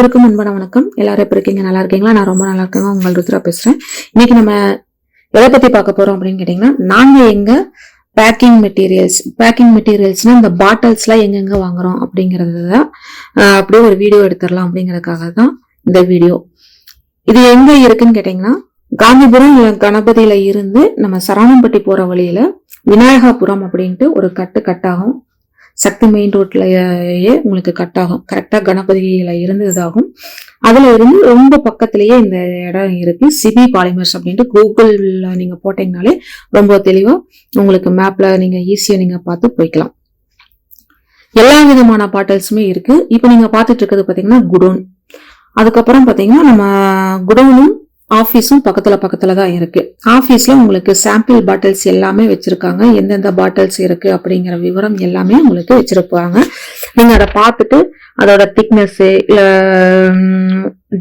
அனைவருக்கும் அன்பான வணக்கம். எல்லாரும் எப்படி இருக்கீங்க? நல்லா இருக்கீங்களா? நான் ரொம்ப நல்லா இருக்கேங்க. உங்கள் ருத்ரா பேசுறேன். இன்னைக்கு நம்ம எதை பத்தி பார்க்க போறோம் அப்படின்னு கேட்டீங்கன்னா, நாங்க எங்க பேக்கிங் மெட்டீரியல்ஸ்னா இந்த பாட்டில்ஸ்லாம் எங்கெங்க வாங்குறோம் அப்படிங்கறது தான் அப்படியே ஒரு வீடியோ எடுத்துடலாம் அப்படிங்கறதுக்காக தான் இந்த வீடியோ. இது எங்க இருக்குன்னு கேட்டீங்கன்னா, காந்திபுரம் கணபதியில இருந்து நம்ம சரவணம்பட்டி போற வழியில விநாயகாபுரம் அப்படின்ட்டு ஒரு கட்டாகும். சக்தி மெயின் ரோட்லயே உங்களுக்கு கட் ஆகும். கரெக்டா கணபதியில இருந்து இதாகும். அதுல இருந்து ரொம்ப பக்கத்திலேயே இந்த இடம் இருக்கு. சிபி பாலிமர்ஸ் அப்படின்ட்டு கூகுள்ல நீங்க போட்டீங்கனாலே ரொம்ப தெளிவா உங்களுக்கு மேப்ல நீங்க ஈஸியா நீங்க பார்த்து போய்க்கலாம். எல்லா விதமான பாட்டில்ஸுமே இருக்கு. இப்ப நீங்க பாத்துட்டு இருக்கிறது பாத்தீங்கன்னா குடோன். அதுக்கப்புறம் பாத்தீங்கன்னா நம்ம குடோனும் ஆபீஸும் பக்கத்துல தான் இருக்கு. ஆபீஸ்ல உங்களுக்கு சாம்பிள் பாட்டில்ஸ் எல்லாமே வச்சிருக்காங்க. எந்தெந்த பாட்டில்ஸ் இருக்கு அப்படிங்கிற விவரம் எல்லாமே உங்களுக்கு வச்சிருப்பாங்க. நீங்க அதை பார்த்துட்டு அதோட திக்னஸ் இல்ல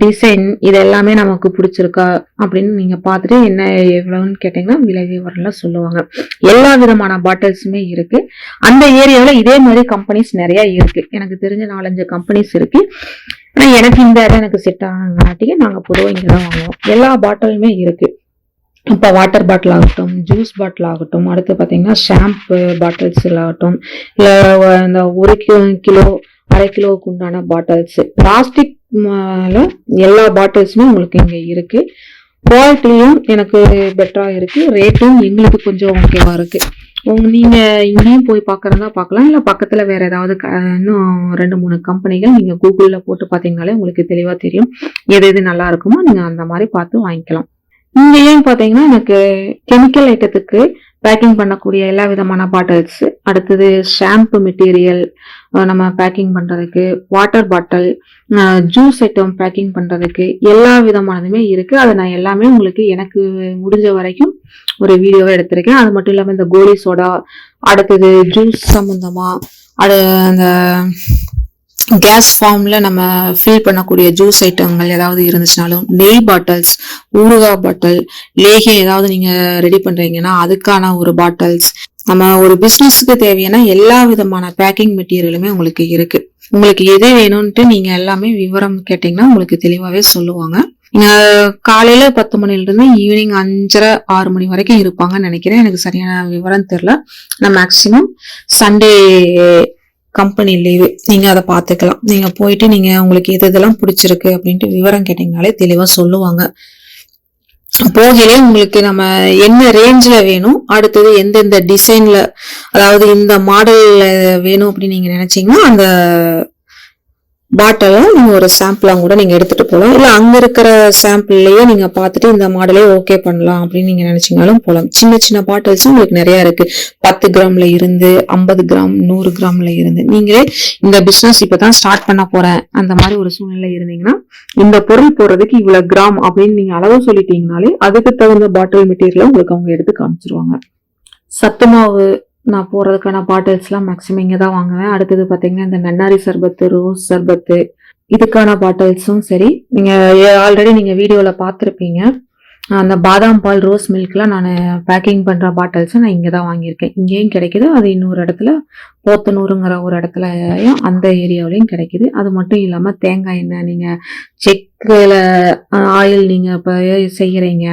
டிசைன் இது எல்லாமே நமக்கு பிடிச்சிருக்கா அப்படின்னு நீங்க பார்த்துட்டு என்ன எவ்வளவுன்னு கேட்டீங்கன்னா விலை விவரம்லாம் சொல்லுவாங்க. எல்லா விதமான பாட்டில்ஸுமே இருக்கு. அந்த ஏரியாவில இதே மாதிரி கம்பெனிஸ் நிறைய இருக்கு. எனக்கு தெரிஞ்ச 4-5 கம்பெனிஸ் இருக்கு. ஆனா எனக்கு இந்த இடம் எனக்கு செட் ஆனாட்டிக்கு நாங்க பொதுவாக இங்கதான் வாங்குவோம். எல்லா பாட்டிலுமே இருக்கு. இப்ப வாட்டர் பாட்டில் ஆகட்டும், ஜூஸ் பாட்டில் ஆகட்டும், அடுத்து பாத்தீங்கன்னா ஷாம்பு பாட்டில்ஸ் ஆகட்டும், இல்ல இந்த 1 கிலோ 1/2 கிலோவுக்கு உண்டான பாட்டில்ஸ், பிளாஸ்டிக் எல்லா பாட்டில்ஸுமே உங்களுக்கு இங்க இருக்கு. குவாலிட்டியும் எனக்கு பெட்டரா இருக்கு. ரேட்டும் எங்களுக்கு கொஞ்சம் ஓகேவா இருக்கு. நீங்க இங்கேயும் போய் பாக்குறதா பார்க்கலாம். இல்ல பக்கத்துல வேற ஏதாவது இன்னும் 2-3 கம்பெனிகள் நீங்க கூகுள்ல போட்டு பாத்தீங்கன்னாலே உங்களுக்கு தெளிவா தெரியும். எது நல்லா இருக்குமோ நீங்க அந்த மாதிரி பார்த்து வாங்கிக்கலாம். இங்கேயும் பாத்தீங்கன்னா எனக்கு கெமிக்கல் ஐட்டத்துக்கு பேக்கிங் பண்ணக்கூடிய எல்லா விதமான பாட்டில்ஸ், அடுத்தது ஷாம்பு மெட்டீரியல் நம்ம பேக்கிங் பண்றதுக்கு, water bottle, juice item packing பண்றதுக்கு எல்லா விதமானதுமே இருக்கு. அதை நான் எல்லாமே உங்களுக்கு எனக்கு முடிஞ்ச வரைக்கும் ஒரு வீடியோவை எடுத்திருக்கேன். அது மட்டும் இல்லாம இந்த கோலி சோடா, அடுத்தது ஜூஸ் சம்பந்தமா, அந்த கேஸ் ஃபார்ம்ல நம்ம ஃபில் பண்ணக்கூடிய ஜூஸ் ஐட்டங்கள் ஏதாவது இருந்துச்சுனாலும், நெய் பாட்டில்ஸ், ஊறுகாய் பாட்டில், லேகியம் ஏதாவது நீங்க ரெடி பண்றீங்கன்னா அதுக்கான ஒரு பாட்டில்ஸ், நம்ம ஒரு பிசினஸ்க்கு தேவையான எல்லா விதமான பேக்கிங் மெட்டீரியலுமே உங்களுக்கு இருக்கு. உங்களுக்கு எது வேணும்ட்டு நீங்க எல்லாமே விவரம் கேட்டீங்கன்னா உங்களுக்கு தெளிவாவே சொல்லுவாங்க. காலையில 10 மணில இருந்து ஈவினிங் 5:30-6 மணி வரைக்கும் இருப்பாங்கன்னு நினைக்கிறேன். எனக்கு சரியான விவரம் தெரியல. நான் மேக்சிமம் சண்டே கம்பெனி லீவு, நீங்க அதை பாத்துக்கலாம். நீங்க போயிட்டு நீங்க உங்களுக்கு எதெல்லாம் பிடிச்சிருக்கு அப்படின்ட்டு விவரம் கேட்டீங்கனாலே தெளிவா சொல்லுவாங்க. போகையிலே உங்களுக்கு நம்ம என்ன ரேஞ்ச்ல வேணும், அடுத்தது எந்தெந்த டிசைன்ல, அதாவது இந்த மாடல்ல வேணும் அப்படின்னு நீங்க நினைச்சீங்கன்னா அந்த பாட்டில நீங்க ஒரு சாம்பிளா கூட நீங்க எடுத்துட்டு போகலாம். இல்ல அங்க இருக்கிற சாம்பிள்லயே நீங்க பார்த்துட்டு இந்த மாடலே ஓகே பண்ணலாம் அப்படின்னு நீங்க நினைச்சீங்கனாலும் போகலாம். சின்ன பாட்டில்ஸும் உங்களுக்கு நிறைய இருக்கு. 10 கிராம்ல இருந்து 50 கிராம் 100 கிராம்ல இருந்து. நீங்களே இந்த பிசினஸ் இப்பதான் ஸ்டார்ட் பண்ண போறேன் அந்த மாதிரி ஒரு சூழ்நிலை இருந்தீங்கன்னா, இந்த பொருள் போறதுக்கு இவ்வளவு கிராம் அப்படின்னு நீங்க அளவு சொல்லிட்டீங்கனாலே அதுக்கு தகுந்த பாட்டில் மெட்டீரியல் உங்களுக்கு அவங்க எடுத்து காமிச்சிருவாங்க. சத்து மாவு நான் போறதுக்கான பாட்டில்ஸ் எல்லாம் மேக்சிமம் இங்க தான் வாங்குவேன். அடுத்தது பாத்தீங்கன்னா இந்த நன்னாரி சர்பத்து, ரோஸ் சர்பத்து, இதுக்கான பாட்டில்ஸும் சரி. நீங்க ஆல்ரெடி நீங்க வீடியோல பாத்திருப்பீங்க. அந்த பாதாம் பால், ரோஸ் மில்க்லாம் நான் பேக்கிங் பண்ற பாட்டில்ஸ் நான் இங்கதான் வாங்கியிருக்கேன். இங்கேயும் கிடைக்குது. அது இன்னொரு இடத்துல போத்தனூருங்கிற ஒரு இடத்துலயும் அந்த ஏரியாவிலையும் கிடைக்குது. அது மட்டும் இல்லாம தேங்காய் எண்ணெய், நீங்க செக்குல ஆயில் நீங்க இப்ப செய்யறீங்க,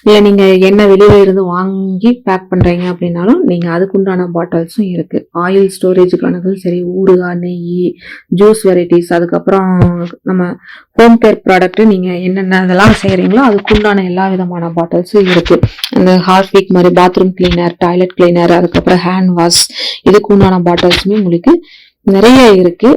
இல்ல நீங்க எண்ணெய் வெளியில இருந்து வாங்கி பேக் பண்றீங்க அப்படின்னாலும் நீங்க அதுக்குண்டான பாட்டில்ஸும் இருக்கு. ஆயில் ஸ்டோரேஜுக்கானதும் சரி, ஊறுகாய், நெய், ஜூஸ் வெரைட்டிஸ், அதுக்கப்புறம் நம்ம ஹோம் கேர் ப்ராடக்ட் நீங்க என்னென்ன இதெல்லாம் செய்யறீங்களோ அதுக்குண்டான எல்லா விதமான பாட்டில்ஸும் இருக்கு. அந்த ஹார்பிக் மாதிரி பாத்ரூம் கிளீனர், டாய்லெட் கிளீனர், அதுக்கப்புறம் ஹேண்ட் வாஷ், இதுக்குண்டான பாட்டில்ஸுமே உங்களுக்கு நிறைய இருக்கு.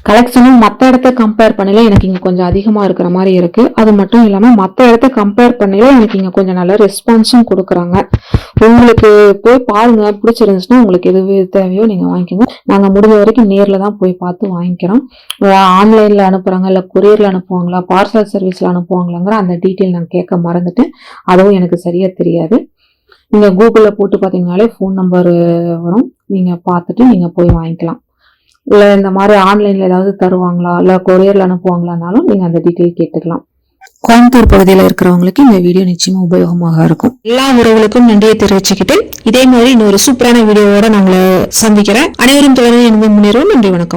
கலெக்ஷனும் மற்ற இடத்த கம்பேர் பண்ணல எனக்கு இங்க கொஞ்சம் அதிகமா இருக்கிற மாதிரி இருக்கு. அது மட்டும் இல்லாம மற்ற இடத்த கம்பேர் பண்ணல எனக்கு இங்க கொஞ்சம் நல்ல ரெஸ்பான்ஸும் கொடுக்குறாங்க. உங்களுக்கு போய் பாருங்க, பிடிச்சிருந்துச்சுன்னா உங்களுக்கு எது தேவையோ நீங்க வாங்கிக்கோங்க. நாங்க முடிஞ்ச வரைக்கும் நேர்ல தான் போய் பார்த்து வாங்கிக்கிறோம். ஆன்லைன்ல அனுப்புறாங்க, இல்ல கொரியர்ல அனுப்புவாங்களா, பார்சல் சர்வீஸ்ல அனுப்புவாங்களாங்கிற அந்த டீட்டெயில் நான் கேட்க மறந்துட்டு, அதுவும் எனக்கு சரியா தெரியாது. நீங்க கூகுள்ல போட்டு பாத்தீங்கன்னாலே போன் நம்பர் வரும். நீங்க பார்த்துட்டு நீங்க போய் வாங்கிக்கலாம். இல்ல இந்த மாதிரி ஆன்லைன்ல ஏதாவது தருவாங்களா, இல்ல கொரியர்ல அனுப்புவாங்களானாலும் நீங்க அந்த டீட்டெயில் கேட்டுக்கலாம். கோயம்புத்தூர் பகுதியில இருக்கிறவங்களுக்கு இந்த வீடியோ நிச்சயமா உபயோகமாக இருக்கும். எல்லா உறவுகளுக்கும் நன்றியை தெரிவிச்சுக்கிட்டு இதே மாதிரி இன்னொரு சூப்பரான வீடியோவோட நான் உங்களை சந்திக்கிறேன். அனைவரும் தொடர்ந்து முன்னேறுவோம். நன்றி, வணக்கம்.